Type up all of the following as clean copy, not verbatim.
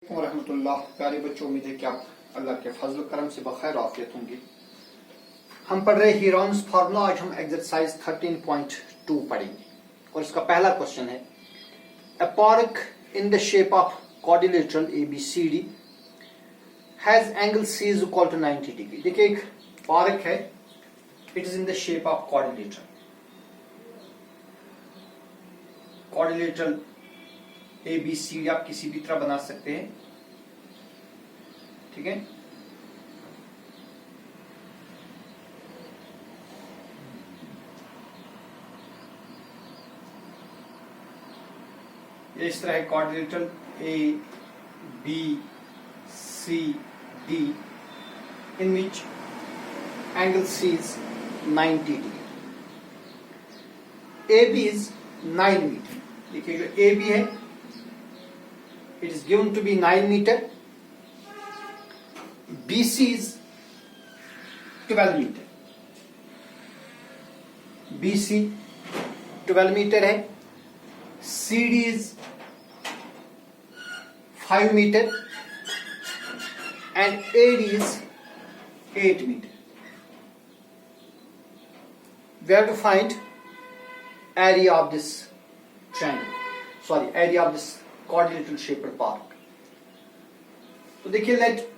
रहमतुल्लाह। प्यारे बच्चों, उम्मीद है कि आप अल्लाह के फजल करम से बखैर आफियत होंगे। हम पढ़ रहे हीरोन्स फार्मूला। आज हम एक्सरसाइज 13.2 पढ़ेंगे और इसका पहला क्वेश्चन है a park in the shape of quadrilateral ABCD has angle C is equal to 90 degree. देखिए, एक पार्क है, it is in the shape of quadrilateral ABCD आप किसी भी तरह बना सकते हैं, ठीक है। ये इस तरह है quadrilateral ABCD in which angle C is 90 degree. AB is 9 meter. देखिए, जो AB है it is given to be 9 meter. BC is 12 meter. BC 12 meter है. CD is 5 meter and AD is 8 meter. We have to find area of this area of this quadrilateral shaped park. तो देखिए, late,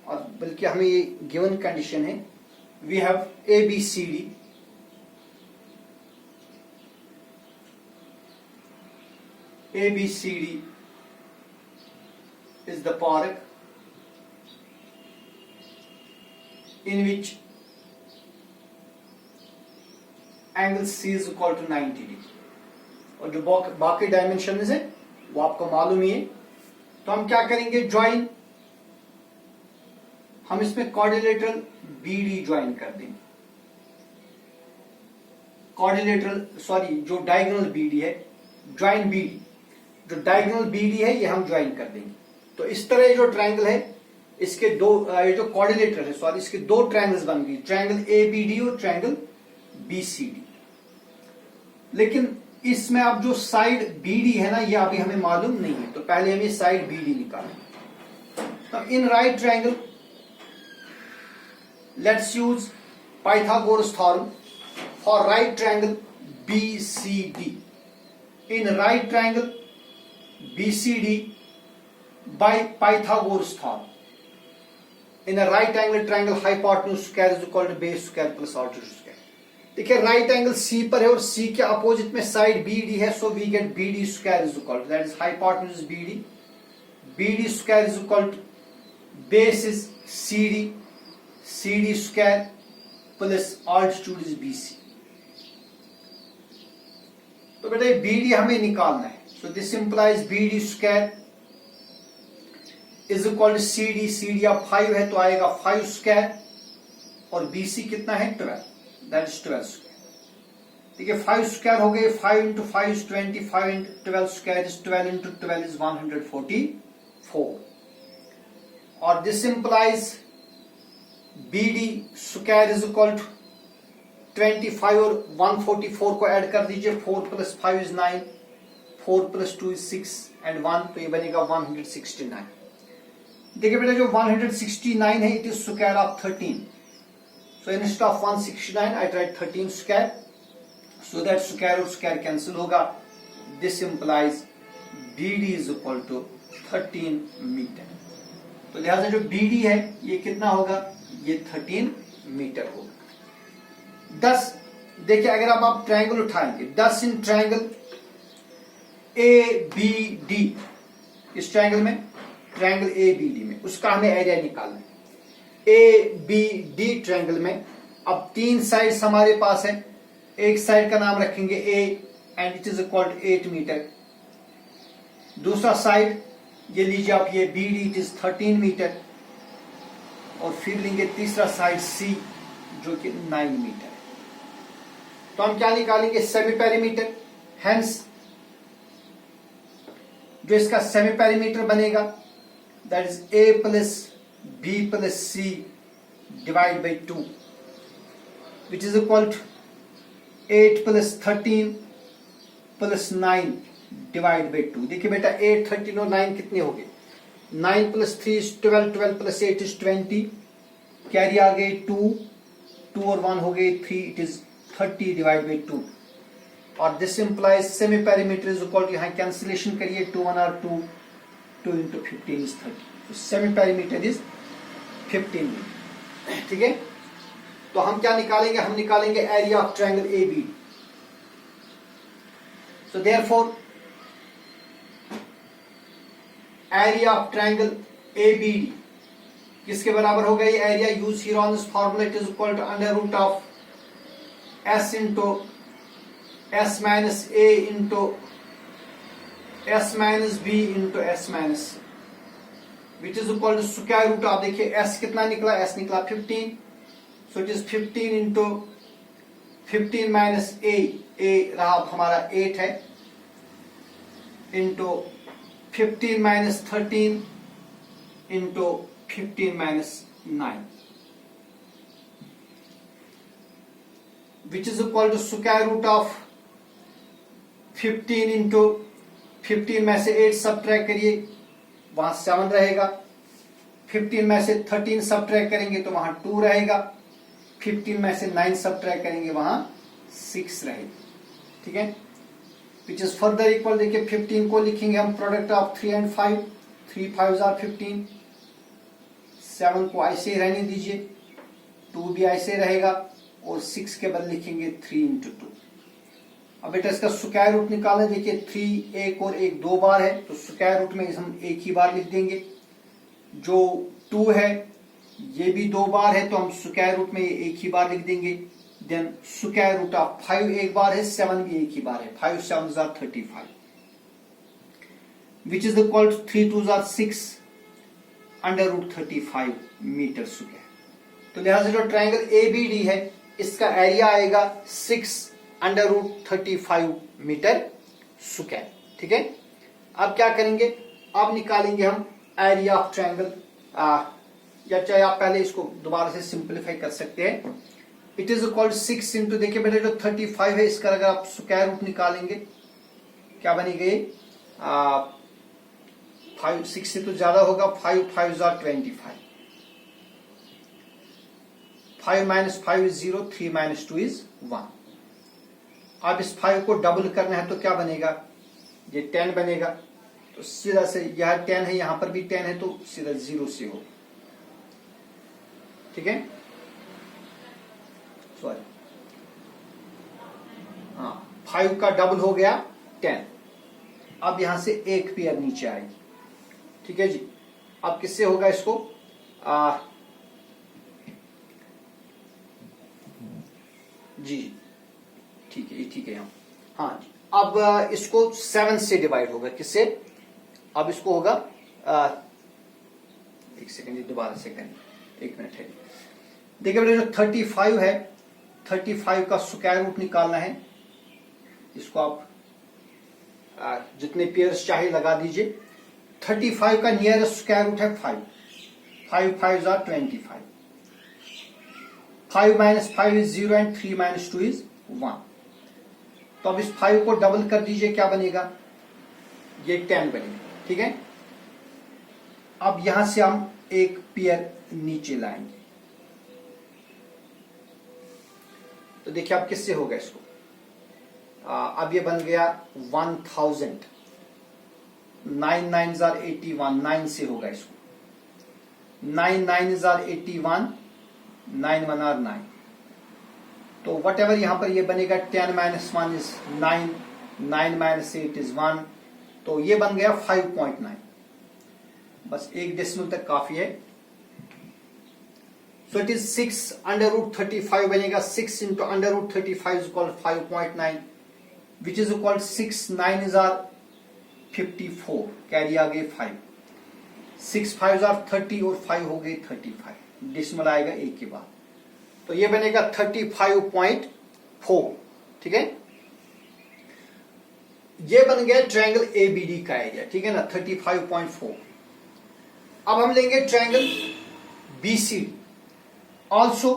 और बल्कि हमें ये given condition है, we have ABCD is the park in which angle C is equal to 90 degree. और जो बाकी डायमेंशन है वो आपको मालूम ही है। तो हम क्या करेंगे, ज्वाइन, हम इसमें क्वाड्रिलेटरल BD ज्वाइन कर देंगे। जो डायगोनल BD है, ज्वाइन BD, जो डायगोनल BD है ये हम ज्वाइन कर देंगे। तो इस तरह ये जो ट्रायंगल है, इसके दो, ये जो क्वाड्रिलेटरल है, इसके दो ट्रायंगल्स बन गई, ट्रायंगल ABD और ट्रायंगल BCD। लेकिन इसमें अब जो साइड BD है ना, ये अभी हमें मालूम नहीं है, तो पहले हमें साइड BD निकालेंगे। तो in right triangle let's use Pythagoras theorem for right triangle BCD। In right triangle BCD by Pythagoras theorem, in a right angle triangle hypotenuse square is equal to base square plus altitude square। देखिए, right angle C पर है और C के opposite में side BD है, so we get BD square is equal to, that is hypotenuse BD square is equal to base is CD square plus altitude is BC। तो बेटा BD हमें निकालना है, so this implies BD square is equal to CD अब 5 है तो आएगा 5 square और BC कितना है 12, दैट इज 12 स्क्वायर। ठीक है, 5 स्क्वायर हो गए, 5 into 5 is 20, 5 into 12 square is 12 into 12 is 144। और this implies BD square is equal to 25 और 144 को ऐड कर दीजिए, 4 plus 5 is 9, 4 plus 2 is 6 and 1, तो ये बनेगा 169। देखिए बेटा, जो 169 है, it is square of 13, so instead of 169 I tried 13 square, so that square और square cancel होगा। This implies BD is equal to 13 metre. तो लिहाजा जो BD है ये कितना होगा, ये 13 मीटर होगा। 10, देखिए अगर आप ट्रायंगल उठाएंगे, 10 इन ट्रायंगल ABD, इस ट्रायंगल में, ट्रायंगल ABD में, उसका हमें एरिया निकालना है। ABD ट्रायंगल में अब 3 साइड्स हमारे पास है, एक साइड का नाम रखेंगे A and it is equal to 8 metre. दूसरा साइड ये लीजिए आप, ये BD, इट इज 13 मीटर। और फिर लेंगे तीसरा साइड C जो कि 9 मीटर है। तो हम क्या निकालेंगे, सेमी पेरीमीटर। हेंस जो इसका सेमी पेरीमीटर बनेगा, that is A plus B plus C divided by 2, which is equal to 8 plus 13 plus 9 divide by 2। देखिए बेटा 8, 13 और 9 कितने हो गए? 9 + 3 इज 12, 12 + 8 इज 20, कैरी आ गई 2, 2 और 1 हो गए 3, इट इज 30 डिवाइड बाई 2। और this implies semi perimeter is equal to, यहाँ कैंसिलेशन करिए 2 1 और 2, 2 × 15 इज 30, तो सेमी पेरीमीटर इज 15 मीटर। ठीक है, तो हम क्या निकालेंगे? हम निकालेंगे area of triangle AB. So therefore area of triangle ABD किसके बराबर होगा? ये area use here on this formula, it is equal to under root of s into s minus a into s minus b into s minus c, which is equal to square root. आप देखिए s कितना निकला? s निकला 15, so it is 15 into 15 minus a रहा हमारा 8 है, into 15 minus 13 into 15 minus 9, which is equal to square root of 15 into 15 में से 8 सब्ट्रैक्ट करिए, वहां 7 रहेगा। 15 में से 13 सब्ट्रैक्ट करेंगे तो वहां 2 रहेगा। 15 में से 9 सब्ट्रैक्ट करेंगे वहां 6 रहेगा। ठीक है, विच इज फर्दर इक्वल, देखिए 15 को लिखेंगे हम product of 3 and 5, 3 5s are 15, 7 को ऐसे ही रहने दीजिए, 2 भी ऐसे रहेगा, और 6 के बाद लिखेंगे 3 × 2। अब बेटा इसका स्क्वायर रूट निकालें। देखिए 3 एक और एक 2 बार है, तो स्क्वायर रूट में हम एक ही बार लिख देंगे। जो 2 है ये भी 2 बार है, तो हम स्क्वायर रूट में एक ही बार लिख देंगे। देन स्क्वायर रूट ऑफ 5 एक बार है, 7 भी एक ही बार है, 5 7s are 35, which is equal to 3 2s are 6 under root 35 metre square. तो लिहाजा जो ट्रायंगल एबीडी है इसका एरिया आएगा 6 अंडर रूट 35 मीटर स्क्वायर। ठीक है, अब क्या करेंगे? अब निकालेंगे हम एरिया ऑफ ट्रायंगल, या चाहे आप पहले इसको दोबारा से सिंप्लीफाई कर सकते हैं। इट इज इक्वल 6 इंटू, देखिए बेटा जो 35 है इसका अगर आप स्क्वायर रूट निकालेंगे क्या बनेगा? 5 6 से तो ज्यादा होगा, 5 5s are 25, 5 minus 5 is 0, 3 minus 2 is 1। अब इस 5 को डबल करना है तो क्या बनेगा? ये 10 बनेगा, तो सीधा से यह 10 है, यहां पर भी 10 है, तो सीधा 0 से हो। ठीक है, सॉरी, हाँ 5 का डबल हो गया 10। अब यहां से एक पेयर नीचे आएगी। ठीक है जी, अब किससे होगा इसको? जी ठीक है, ठीक है यहाँ, हाँ जी। अब इसको 7 से डिवाइड होगा, किससे? अब इसको होगा एक सेकंड, दोबारा से करें, 1 मिनट है। देखिए बेटा जो 35 है, 35 का स्क्वायर रूट निकालना है। इसको आप जितने पेयर्स चाहे लगा दीजिए। 35 का नियरेस्ट स्क्वायर रूट है 5, 5 5s are 25, 5 minus 5 is 0 and 3 minus 2 is 1। तो अब इस 5 को डबल कर दीजिए, क्या बनेगा? ये 10 बनेगा। ठीक है, अब यहां से हम एक पेयर नीचे लाएंगे, तो देखिए अब किससे होगा इसको? अब ये बन गया 1000, 9 9s are 81, 9 से होगा इसको। 9 9s are 81, 9 1 are 9, तो वट एवर यहां पर ये बनेगा 10 minus 1 is 9, 9 minus 8 is 1, तो ये बन गया 5.9। बस एक डेसिमल तक काफी है। So it is 6 under root 35 बनेगा, 6 into under root 35 is equal 5.9, which is equal 6 9s are 54, carry आ गए 5, 6 5s are 30 और 5 हो गए 35, डेसिमल आएगा एक के बाद, तो ये बनेगा 35.4। ठीक है, ये बन गया ट्रायंगल एबीडी का एरिया। ठीक है ना, 35.4। अब हम लेंगे triangle BCD, also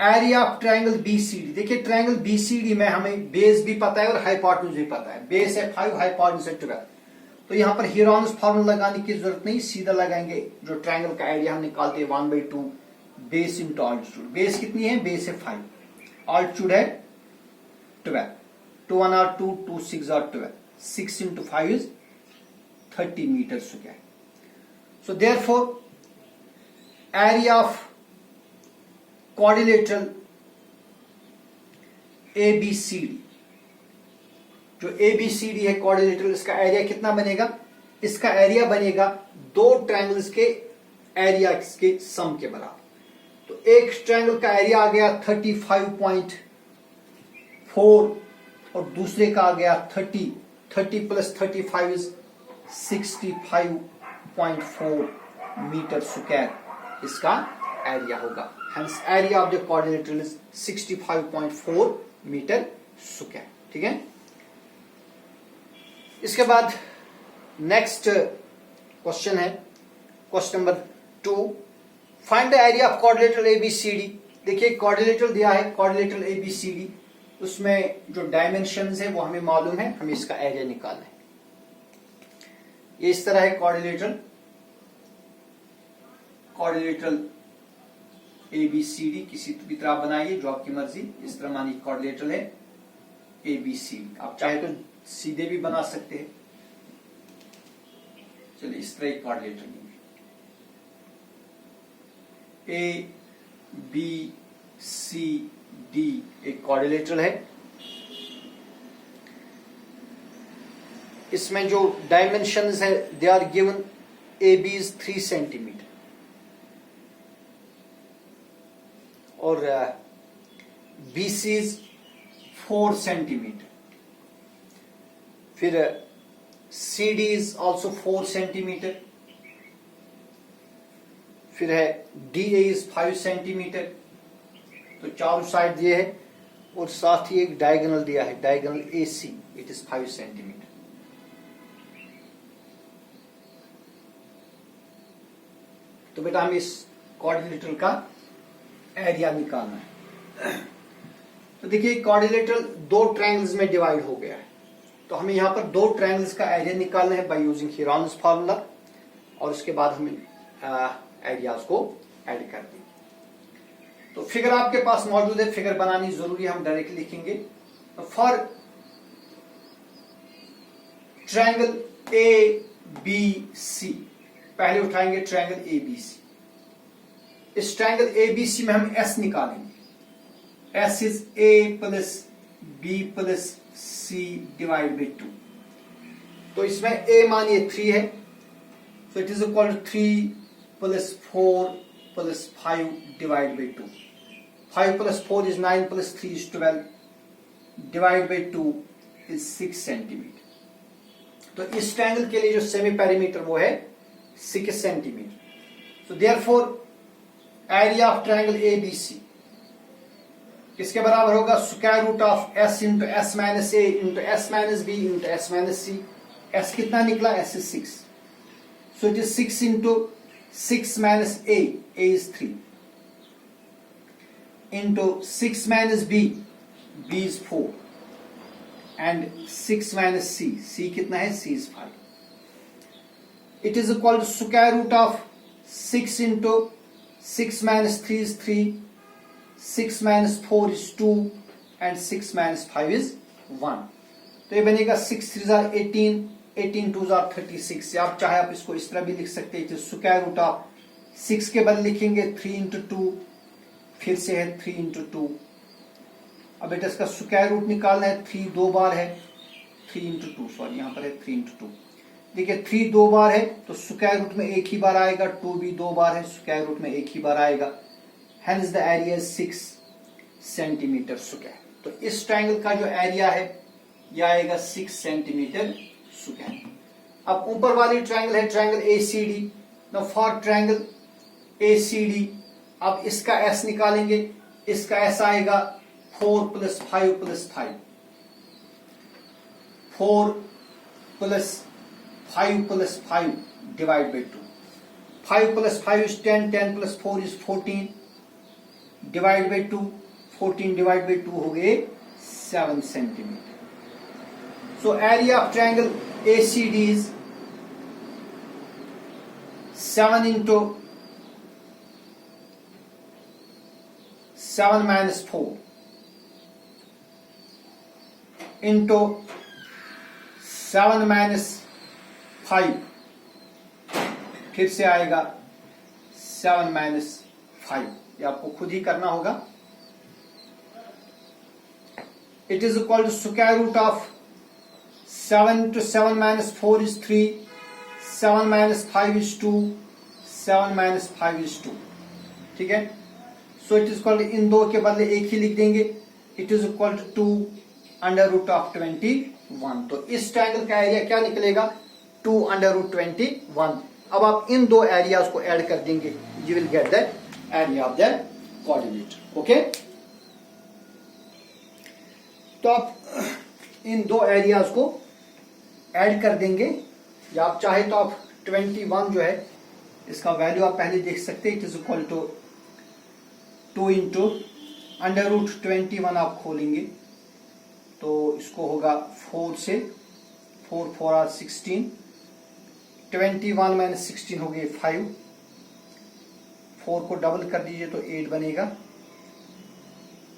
area of triangle BCD. देखिए ट्रायंगल बीसीडी में हमें बेस भी पता है और हाइपोटेन्यूज भी पता है। बेस है 5, हाइपोटेन्यूज है 12। तो यहां पर हीरोन्स फॉर्मूला लगाने की जरूरत नहीं, सीधा लगाएंगे जो ट्रायंगल का एरिया हम निकालते हैं 1/2 बेस इंटू ऑल्टीट्यूड। बेस कितनी है? बेस है 5, ऑल्टीट्यूड है 12। 2 1 are 2, 2 6 are 12, 6 into 5 is 30 meters square. So therefore area of quadrilateral ABCD, जो ABCD है quadrilateral, इसका एरिया कितना बनेगा? इसका एरिया बनेगा दो ट्रायंगल्स के एरिया के सम के बराबर। तो एक ट्रायंगल का एरिया आ गया 35.4 और दूसरे का आ गया 30 प्लस 35 इज 65.4 मीटर स्क्वायर इसका एरिया होगा। Hence area of the quadrilateral is 65.4 metre square. ठीक है। इसके बाद नेक्स्ट क्वेश्चन है question number 2, find the area of quadrilateral ABCD. देखिए क्वाड्रिलेटरल दिया है, क्वाड्रिलेटरल एबीसीडी, उसमें जो डायमेंशंस है वो हमें मालूम है, हमें इसका एरिया निकालना है। ये इस तरह है क्वाड्रिलेटरल एबीसीडी, किसी भी तरह बनाइए जो आपकी मर्जी। इस तरह मानिए क्वाड्रिलेटरल है एबीसीडी, आप चाहे तो सीधे भी बना सकते हैं। चलिए इस तरह एक quadrilateral A B C D एक क्वाड्रिलेटरल है। इसमें जो डायमेंशंस है they are given, A B is 3 centimetre और बी सी इज 4 सेंटीमीटर। फिर C D is also 4 centimetre. फिर है डी ए इज 5 सेंटीमीटर। तो चारों साइड दिए है और साथ ही एक डायगोनल दिया है, diagonal A C, it is 5 centimetre. तो बेटा हमें इस क्वाड्रिलेटरल का एरिया निकालना है। तो देखिए क्वाड्रिलेटरल दो ट्रायंगल्स में डिवाइड हो गया है, तो हमें यहां पर दो ट्रायंगल्स का एरिया निकालना है बाय यूजिंग हीरोन्स फार्मूला, और उसके बाद हमें एरियाज को ऐड कर देंगे। तो फिगर आपके पास मौजूद है, फिगर बनानी जरूरी है, हम डायरेक्ट लिखेंगे। For triangle A B C, पहले उठाएंगे ट्रायंगल ए बी सी। इस ट्रायंगल ए बी सी में हम एस निकालेंगे। S is A plus B plus C divide by 2। तो इसमें ए मानिए 3 है, so it is equal to 3 plus 4 plus 5 divided by 2. 5 plus 4 is 9 plus 3 is 12 divided by 2 is 6 centimetre. तो इस ट्रायंगल के लिए जो सेमी पेरीमीटर वो है 6 centimetre. So therefore area of triangle A B C किसके बराबर होगा? Square root of S into S minus A into S minus B into S minus C. S कितना निकला? S is 6, so it is 6 into 6 minus a is 3 into 6 minus b is 4 and 6 minus c कितना है? c is 5. It is equal to square root of 6 into 6 minus 3 is 3, 6 minus 4 is 2 and 6 minus 5 is 1. तो ये बनेगा 6 3s are 18, 18 2s are 36। आप चाहे आप इसको इस तरह भी लिख सकते हैं, स्क्वायर रूट ऑफ 6 के बदले लिखेंगे 3 into 2, फिर से है 3 into 2। अब बेटा इसका स्क्वायर रूट निकालना है, 3 दो बार है, 3 into 2, सॉरी यहाँ पर है 3 into 2। देखिए 3 दो बार है तो स्क्वायर रूट में एक ही बार आएगा, 2 भी दो बार है, स्क्वायर रूट में एक ही बार आएगा। Hence the area is 6 centimetre square. तो इस ट्रायंगल का जो एरिया है यह आएगा 6 सेंटीमीटर स्क्वायर। अब ऊपर वाली ट्रायंगल है triangle ACD. Now for triangle ACD अब इसका एस निकालेंगे। इसका एस आएगा 4 plus 5 plus 5, 4 plus 5 plus 5 divide by 2। 5 plus 5 is 10, 10 plus 4 is 14 divide by 2, 14 divide by 2 हो गए 7 centimetre. So area of triangle ACD is 7 into 7 minus 4 into 7 minus 5, फिर से आएगा 7 minus 5. ये आपको खुद ही करना होगा. It is equal to square root of 7 to 7 minus 4 is 3, 7 minus 5 is 2, 7 minus 5 is 2. ठीक है. So it is equal to, इन दो के बदले एक ही लिख देंगे. It is equal to 2 under root of 21. तो इस ट्रायंगल का एरिया क्या निकलेगा? 2 under root 21. अब आप इन दो एरियाज को ऐड कर देंगे. You will get the area of the quadrilateral. Okay? तो आप इन दो एरियाज को ऐड कर देंगे, या आप चाहे तो आप 21 जो है इसका वैल्यू आप पहले देख सकते हैं. It is equal to 2 into under root 21 आप खोलेंगे तो इसको होगा 4 से 4 4 आर 16, 21 माइनस 16 हो गए 5, 4 को डबल कर दीजिए तो 8 बनेगा.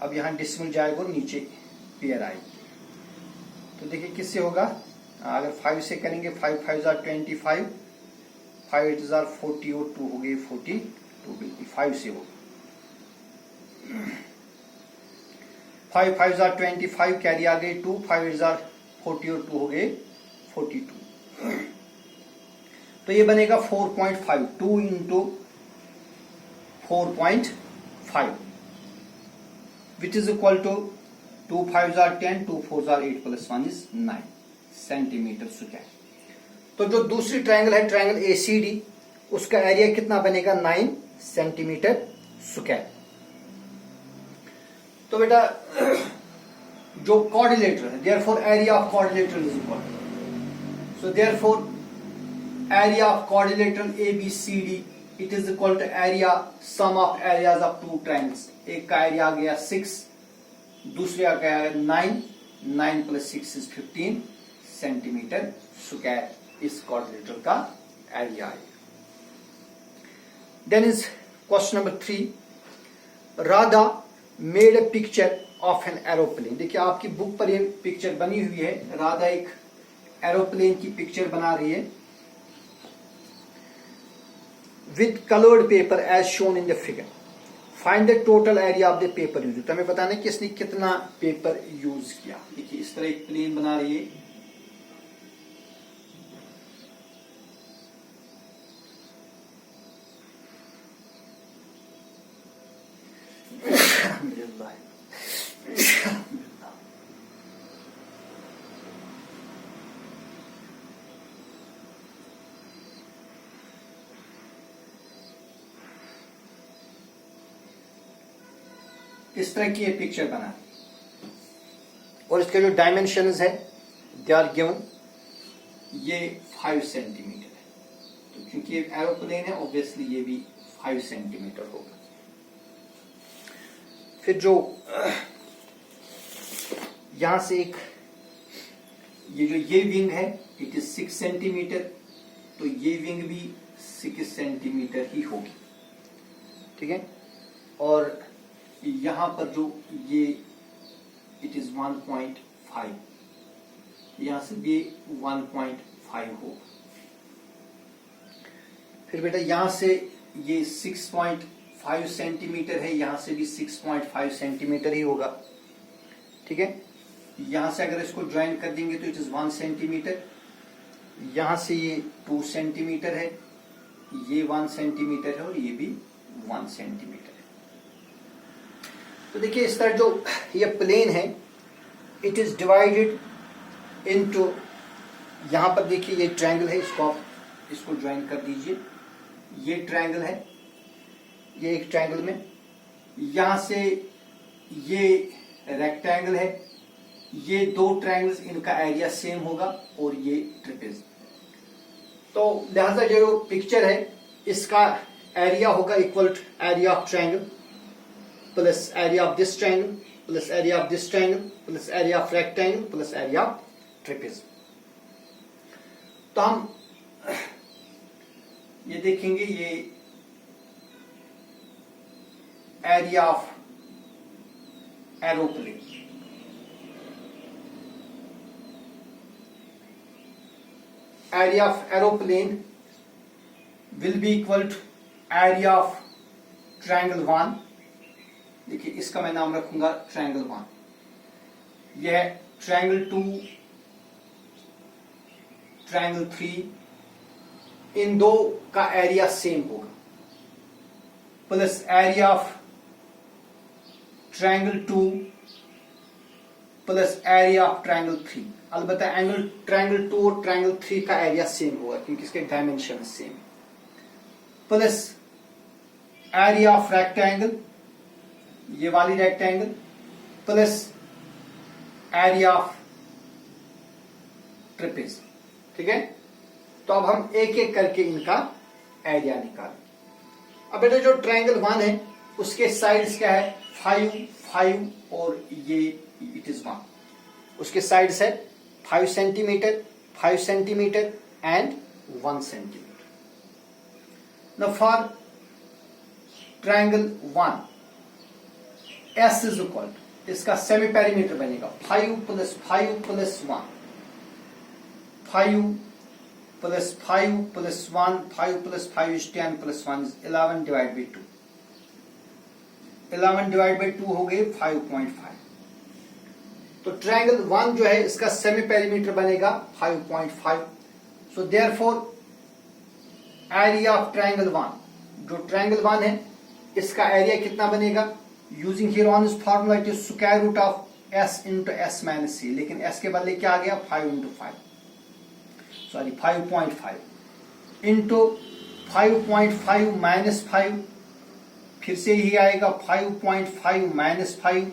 अब यहां डिसिमल जाएगा और नीचे पेयर आएगी. तो देखिए किससे होगा? अगर 5 से करेंगे 5 5 आर 25, 5 8 आर 40 और 2 हो गए 42. बिल्कुल 5 से होगा. 5 5 आर 25, कैरी आ गई 2, 5 8 आर 40 और 2 हो गए 42. तो ये बनेगा 4.5. 2 into 4.5 which is equal to 2 5 are 10, 2 4 are 8 plus 1 is 9 centimetre square. तो जो दूसरी ट्रायंगल है ट्रायंगल ACD, उसका एरिया कितना बनेगा? 9 सेंटीमीटर स्क्वायर. तो बेटा जो क्वाड्रिलेटरल है, therefore area of quadrilateral is equal. So therefore area of quadrilateral ABCD it is equal to area sum of areas of two triangles. एक का एरिया आ गया 6, दूसरे का गया 9, 9 प्लस 6 इज 15 सेंटीमीटर स्क्वायर. इस क्वाड्रिलेटरल का एरिया है. Then is question number 3. Radha made a picture of an aeroplane. देखिए आपकी बुक पर ये पिक्चर बनी हुई है. राधा एक एरोप्लेन की पिक्चर बना रही है with coloured paper as shown in the figure. Find the total area of the paper used. तो हमें बताना है कि इसने कितना पेपर यूज किया. देखिए इस तरह एक प्लेन बना रही है. इस तरह की ये पिक्चर बना और इसके जो डायमेंशंस है दे आर गिवन. ये 5 सेंटीमीटर है. तो क्योंकि ये एरोप्लेन है ऑब्वियसली ये भी 5 सेंटीमीटर होगा. फिर जो यहां से एक ये विंग है इट इज 6 सेंटीमीटर. तो ये विंग भी 6 सेंटीमीटर ही होगी. ठीक है. और यहां पर जो ये इट इज 1.5, यहां से भी 1.5 होगा. फिर बेटा यहां से ये 6.5 सेंटीमीटर है, यहां से भी 6.5 सेंटीमीटर ही होगा. ठीक है. यहां से अगर इसको ज्वाइन कर देंगे तो इट इज 1 सेंटीमीटर. यहां से ये 2 सेंटीमीटर है, ये 1 सेंटीमीटर है और ये भी 1 सेंटीमीटर है. तो देखिए इस तरह जो ये प्लेन है इट इज डिवाइडेड इनटू, यहां पर देखिए ये ट्रायंगल है, इसको ज्वाइन कर दीजिए. ये ट्रायंगल है, ये एक ट्रायंगल में, यहां से ये रेक्टेंगल है, ये दो ट्रायंगल्स इनका एरिया सेम होगा और ये ट्रिपेज. तो लिहाजा जो पिक्चर है इसका एरिया होगा equal to area of triangle. Plus area of this triangle plus area of this triangle plus area of rectangle plus area of trapeze. तो हम ये देखेंगे, ये area of aeroplane, area of aeroplane will be equal to area of triangle 1। देखिए इसका मैं नाम रखूंगा triangle 1, यह triangle 2, triangle 3, इन दो का एरिया सेम होगा, plus area of triangle 2 plus area of triangle 3। अलबत्ता एंगल ट्रायंगल 2 और ट्रायंगल 3 का एरिया सेम होगा क्योंकि इसके dimension same, plus area of rectangle, ये वाली रेक्टेंगल, प्लस एरिया ऑफ ट्रेपेज। ठीक है, तो अब हम एक एक करके इनका एरिया निकालें। अब बेटा जो ट्रायंगल 1 है उसके साइड्स क्या है, 5 5 और ये इट इज 1, उसके साइड्स है 5 centimetre 5 centimetre and 1 centimetre. Now for triangle 1 S is equal to, इसका सेमी पेरीमीटर बनेगा 5 plus 5 plus 1, 5 plus 5 plus 1, 5 plus 5 is 10 plus 1 is 11 divide by 2, 11 divide by 2 हो गए 5.5। तो ट्रायंगल 1 जो है इसका सेमी पेरीमीटर बनेगा 5.5। So therefore area of triangle 1, जो ट्रायंगल 1 है इसका एरिया कितना बनेगा, using here on this formula it is square root of s into s minus c, लेकिन s के बदले क्या आ गया 5 इंटू 5, सॉरी 5.5 इंटू 5.5 माइनस 5, फिर से ही आएगा 5.5 माइनस 5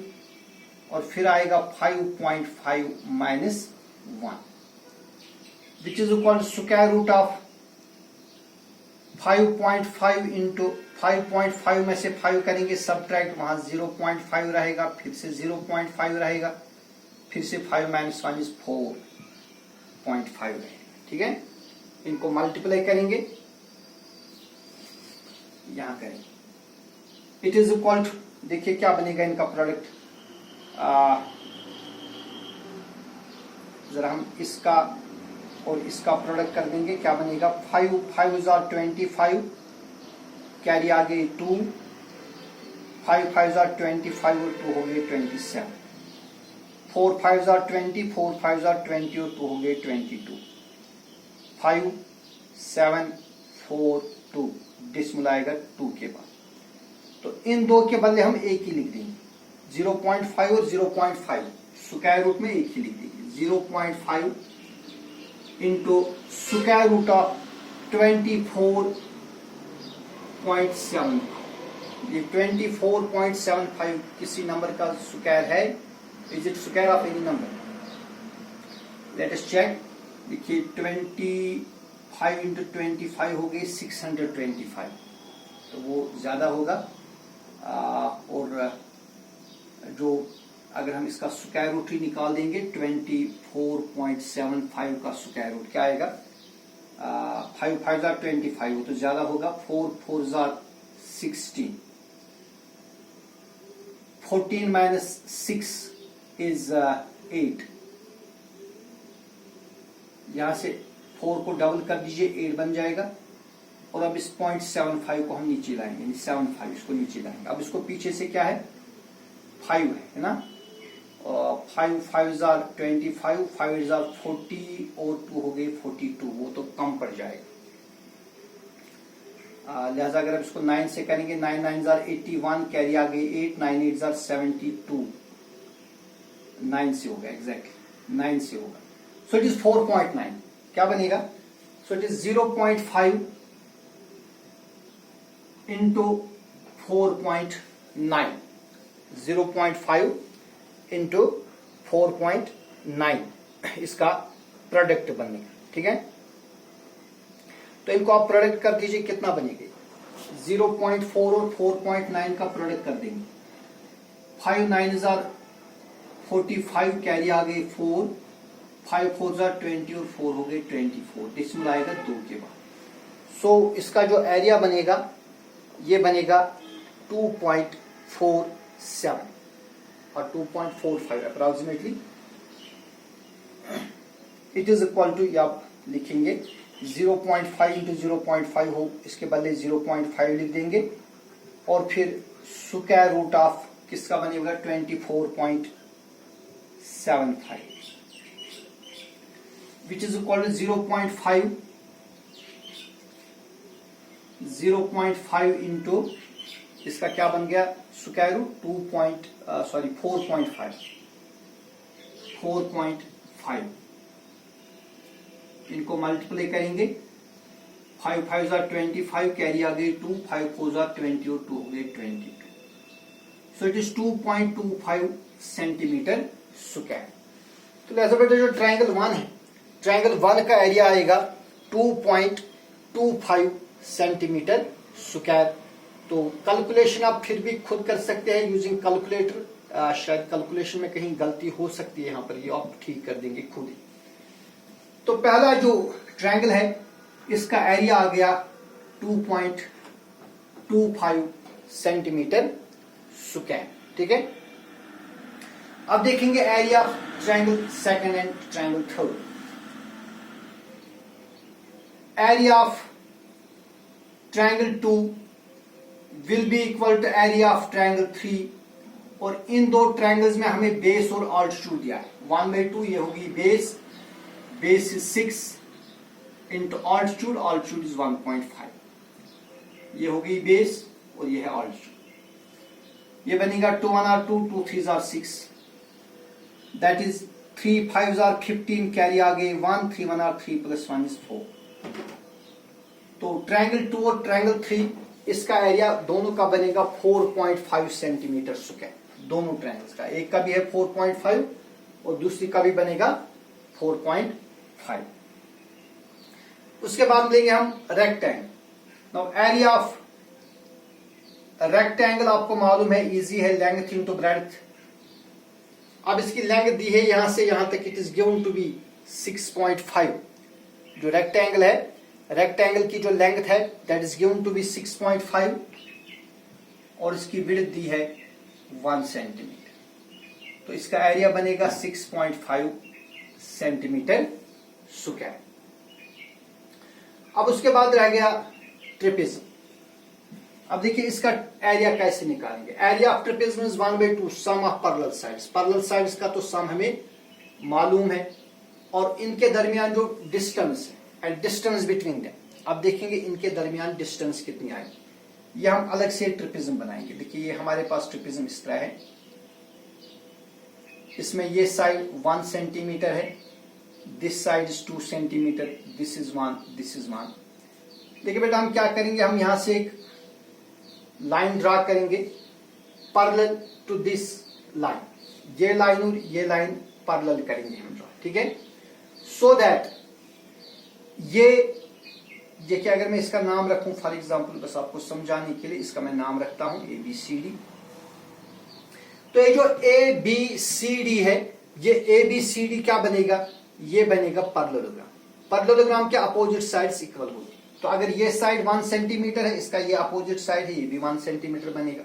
और फिर आएगा 5.5 minus 1 which is equal square root of 5.5 into 5.5 में से 5 करेंगे सब्ट्रैक्ट, वहां 0.5 रहेगा, फिर से 0.5 रहेगा, फिर से 5 माइनस 1 इज 4.5 रहेगा। ठीक है, इनको मल्टीप्लाई करेंगे, यहां करेंगे, इट इज इक्वल टू, देखिए क्या बनेगा इनका प्रोडक्ट, जरा हम इसका और इसका प्रोडक्ट कर देंगे, क्या बनेगा 5 5 जार 25, कैरी आ गई 2, 5 5 जार 25 और 2 हो गए 27, 4 5 जार 20, 4 5 जार 20 और 2 हो गए 22, 5 7 4 2 डिसमल आएगा 2 के बाद। तो इन दो के बदले हम एक ही लिख देंगे, 0.5 और 0.5 स्क्वायर रूट में एक ही लिख देंगे, 0.5 इंटू स्क्वायर रूट ऑफ 24.75, ये 24.75 किसी नंबर का स्क्वायर है, is it square of any number, let us check. देखिए 25 इंटू 25 हो गई 625, तो वो ज्यादा होगा, और जो अगर हम इसका स्क्वायर रूट ही निकाल देंगे 24.75 का स्क्वायर रूट क्या आएगा, 5 5 जार 25, वो तो ज्यादा होगा, 4 4 जार 16, 14 माइनस 6 इज 8, यहां से 4 को डबल कर दीजिए 8 बन जाएगा, और अब इस 0.75 को हम नीचे लाएंगे, 75 इसको नीचे लाएंगे। अब इसको पीछे से क्या है 5 है ना, 5 5 जार 25, 5 जार 40 और 2 हो गए 42, वो तो कम पड़ जाएगा, लिहाजा अगर अब इसको 9 से करेंगे 9 9 जार 81, कैरी आ गई 8, 9 8 जार 72, 9 से होगा, एग्जैक्टली 9 से होगा, सो इट इज 4.9, क्या बनेगा, सो इट इज 0.5 इंटू 4.9, 0.5 इंटू 4.9 इसका प्रोडक्ट बनेगा। ठीक है, तो इनको आप प्रोडक्ट कर दीजिए, कितना बनेगा 0.4 और 4.9 का प्रोडक्ट कर देंगे 5 9s are 45, कैरी आ गई 4, 5 4s are 20 और 4 हो गए 24, डेसिमल आएगा 2 के बाद। सो इसका जो एरिया बनेगा ये बनेगा 2.47 और 2.45 approximately. It is equal to, आप लिखेंगे 0.5 इंटू 0.5 हो, इसके बदले 0.5 लिख देंगे और फिर स्क्वायर रूट ऑफ किसका बनेगा 24.75 which is equal to 0.5 into इसका क्या बन गया स्क्वायर रूट 4.5 इनको मल्टीप्लाई करेंगे। 5 5s are 25, कैरी आ गई 2, 5 4s are 20 और 2 हो गए 22। सो इट इज 2.25 सेंटीमीटर स्क्वायर। तो लिहाजा बेटा जो ट्रायंगल 1 है, ट्रायंगल 1 का एरिया आएगा 2.25 सेंटीमीटर स्क्वायर। तो कैलकुलेशन आप फिर भी खुद कर सकते हैं यूजिंग कैलकुलेटर। शायद कैलकुलेशन में कहीं गलती हो सकती है, यहाँ पर ये आप ठीक कर देंगे खुद ही। तो पहला जो ट्रायंगल है इसका एरिया आ गया 2.25 सेंटीमीटर स्क्वायर, ठीक है। अब देखेंगे area triangle second and triangle third. Area of triangle 2 will be equal to area of triangle 3, और इन दो ट्रायंगल्स में हमें बेस और ऑल्टीट्यूड दिया है 1/2, ये होगी base is 6 into altitude, altitude is 1.5, ये होगी बेस और ये है ऑल्टीट्यूड। ये बनेगा 2 1 are 2, 2 3s are 6, that is 3 5s are 15, carry आ गई 1, 3 1 are 3 प्लस 1 is 4। तो ट्रायंगल 2 और ट्रायंगल 3 इसका एरिया दोनों का बनेगा 4.5 सेंटीमीटर स्क्वायर, दोनों ट्रायंगल्स का, एक का भी है 4.5 और दूसरी का भी बनेगा 4.5। उसके बाद लेंगे हम rectangle. Now area of rectangle आपको मालूम है इजी है, लेंथ इनटू ब्रेड्थ। अब इसकी लेंथ दी है यहां से यहां तक, it is given to be 6.5। जो रेक्टेंगल है, रेक्टेंगल की जो लेंथ है that is given to be 6.5 और इसकी विड्थ दी है 1 सेंटीमीटर। तो इसका एरिया बनेगा 6.5 सेंटीमीटर स्क्वायर। अब उसके बाद रह गया ट्रेपेजियम। अब देखिए इसका एरिया कैसे निकालेंगे। Area of trapezium is 1/2 sum of parallel sides. Parallel sides का तो सम हमें मालूम है, और इनके दरमियान जो डिस्टेंस है एंड डिस्टेंस बिटवीन देम, अब देखेंगे इनके दरमियान डिस्टेंस कितनी आएगी। ये हम अलग से ट्रेपेजियम बनाएंगे। देखिए ये हमारे पास ट्रेपेजियम इस तरह है, इसमें ये साइड 1 सेंटीमीटर है, this side is 2 centimetre, this is 1, this is 1। देखिए बेटा हम क्या करेंगे, हम यहां से एक लाइन ड्रा करेंगे पैरेलल टू दिस लाइन, ये लाइन और ये लाइन पैरेलल करेंगे हम ड्रा, ठीक है। सो दैट ये देखिए अगर मैं इसका नाम रखूं फॉर एग्जांपल, बस आपको समझाने के लिए इसका मैं नाम रखता हूं ABCD। तो ये जो ABCD है, ये ABCD क्या बनेगा, ये बनेगा पैरेललोग्राम। पैरेललोग्राम के अपोजिट साइड्स इक्वल होगी। तो अगर ये साइड 1 सेंटीमीटर है, इसका ये अपोजिट साइड है, ये भी 1 सेंटीमीटर बनेगा,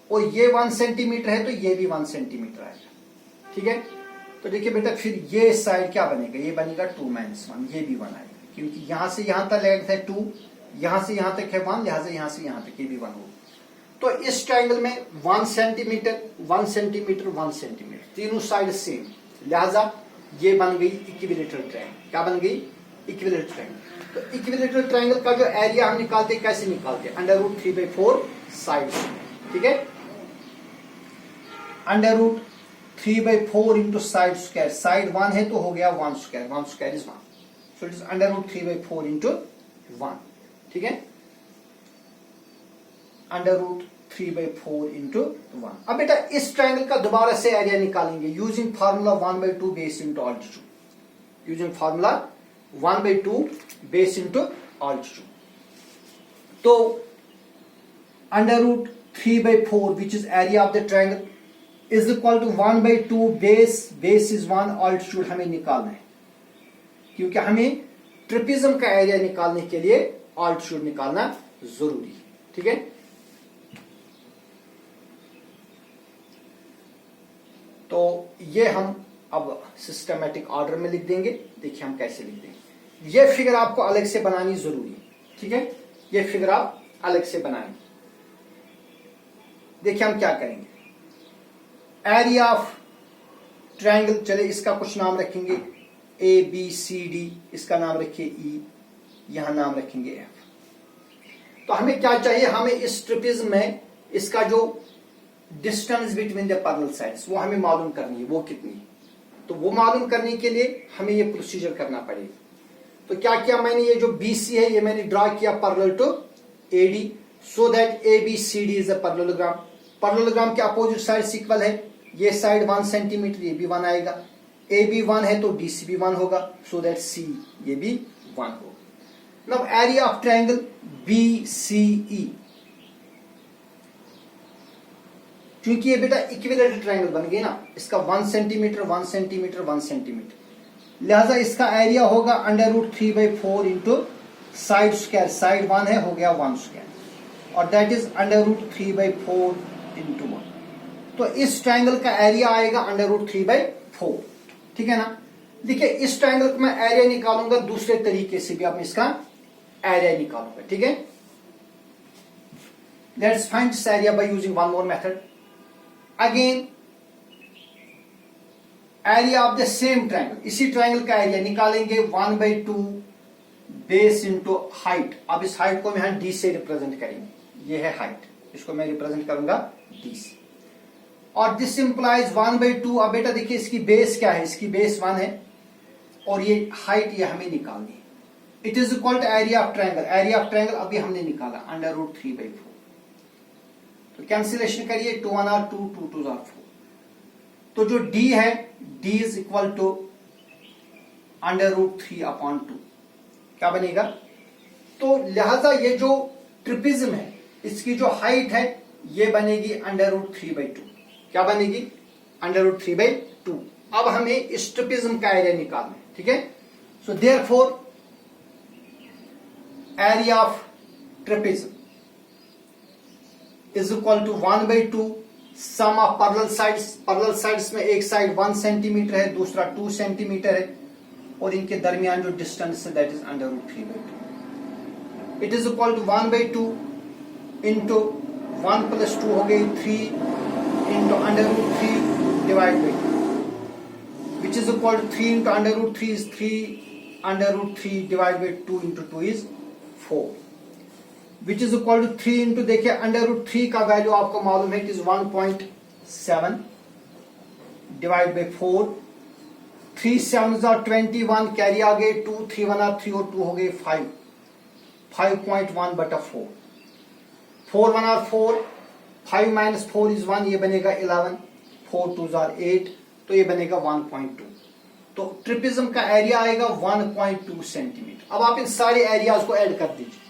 और ये 1 सेंटीमीटर है तो ये भी 1 सेंटीमीटर आएगा, ठीक है। तो देखिए बेटा फिर ये साइड क्या बनेगा, ये बनेगा 2 - 1, ये भी 1 आएगा, क्योंकि यहां से यहां तक लेंथ है 2, यहां से यहां तक है 1, लिहाजा यहां से यहां तक ये भी 1 होगा। तो इस ट्रायंगल में 1 सेंटीमीटर 1 सेंटीमीटर 1 सेंटीमीटर, तीनों साइड सेम, लिहाजा ये बन गई इक्विलैटरल ट्रायंगल। क्या बन गई, इक्विलैटरल ट्रायंगल। तो इक्विलैटरल ट्रायंगल का जो एरिया हम निकालते हैं, कैसे निकालते हैं, √3/4 साइड, ठीक है। √3/4 इंटू साइड स्क्वायर, साइड 1 है तो हो गया 1 square, 1 square is 1, so it is √3/4 into 1, ठीक है, √3/4 इंटू 1। अब बेटा इस ट्रायंगल का दोबारा से एरिया निकालेंगे using formula 1/2 base into altitude, using formula 1/2 base into altitude. तो √3/4 which is area of the triangle, is equal to 1/2 base is 1, altitude हमें निकालना है क्योंकि हमें ट्रिपिज्म का एरिया निकालने के लिए ऑल्टीट्यूड निकालना जरूरी है। ठीक है, तो ये हम अब सिस्टमैटिक ऑर्डर में लिख देंगे। देखिए हम कैसे लिख देंगे। ये फिगर आपको अलग से बनानी जरूरी है। ठीक है, ये फिगर आप अलग से बनाएंगे। देखिए हम क्या करेंगे, एरिया ऑफ ट्रायंगल, चले इसका कुछ नाम रखेंगे ABCD, इसका नाम रखिए E, यहां नाम रखेंगे F। तो हमें क्या चाहिए, हमें इस ट्रिपिज्म में इसका जो distance between the parallel sides वो हमें मालूम करनी है, वो कितनी है। तो वो मालूम करने के लिए हमें ये प्रोसीजर करना पड़ेगा। तो क्या किया मैंने, ये जो BC है ये मैंने ड्रा किया parallel to AD, so that ABCD is a parallelogram. Parallelogram के अपोजिट साइड इक्वल है, ये साइड 1 सेंटीमीटर, ये भी 1 आएगा। AB 1 है तो DC भी 1 होगा, सो दैट C ये भी 1 होगा। Now area of triangle BCE, क्योंकि ये बेटा इक्विलेटरल ट्रायंगल बन गया ना, इसका 1 सेंटीमीटर 1 सेंटीमीटर 1 सेंटीमीटर, लिहाजा इसका एरिया होगा √3/4 इंटू साइड स्क्वायर, साइड 1 है हो गया 1 स्क्वायर, और दैट इज √3/4 इंटू 1। तो इस ट्रायंगल का एरिया आएगा √3/4। ठीक है ना। देखिए इस ट्रायंगल का मैं एरिया निकालूंगा दूसरे तरीके से भी, अब इसका एरिया निकालूंगा। ठीक है, let's find this area by using one more method. Again area of the same triangle, इसी ट्रायंगल का एरिया निकालेंगे 1/2 बेस इंटू हाइट। अब इस हाइट को हम D से रिप्रेजेंट करेंगे, ये है हाइट, इसको मैं रिप्रेजेंट करूंगा D से, और दिस इंप्लाइज 1/2। अब बेटा देखिए इसकी बेस क्या है, इसकी बेस 1 है और ये हाइट ये हमें निकालनी है। It is equal to area of triangle, area of triangle अभी हमने निकाला √3/4। तो कैंसिलेशन करिए, 2 1 are 2, 2 2 are 4। तो जो D है, D इज इक्वल टू √3/2, क्या बनेगा। तो लिहाजा ये जो ट्रिपिज्म है इसकी जो हाइट है ये बनेगी √3/2, क्या बनेगी √3/2। अब हमें इस ट्रिपिज्म का एरिया निकालना है। ठीक है, so therefore area of trapezium is equal to 1/2 sum of parallel sides. Parallel sides में एक साइड 1 सेंटीमीटर है, दूसरा 2 सेंटीमीटर है, और इनके दरमियान जो डिस्टेंस है that is √3/2। It is equal to 1/2 into 1 + 2 हो गई 3 into √3 divide by 2, which is equal to 3 into √3 is 3 √3 divide by 2 into 2 is 4, which is equal to 3 into, देखिए √3 का वैल्यू आपको मालूम है कि 1.7 डिवाइड बाई 4, 3 7 21, कैरी आ गए 2, 3 1 3 और 2 हो गए 5, 5.1/4, 4 1 4, 5 - 4 इज 1, ये बनेगा 11, 4 2 8, तो ये बनेगा 1.2। तो ट्रिपिज्म का एरिया आएगा 1.2 सेंटीमीटर। अब आप इन सारे एरियाज को ऐड कर दीजिए,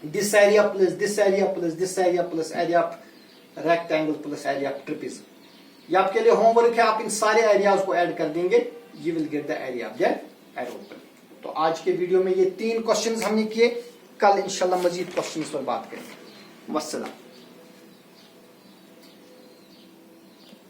this area plus this area plus this area plus area of rectangle plus area of trapezium. ये आपके लिए होमवर्क है, आप इन सारे एरियाज को ऐड कर देंगे, you will get the area of the aeroplane. तो आज के वीडियो में ये 3 क्वेश्चंस हमने किए, कल इंशाल्लाह मजीद क्वेश्चंस पर बात करेंगे। वस्सलाम।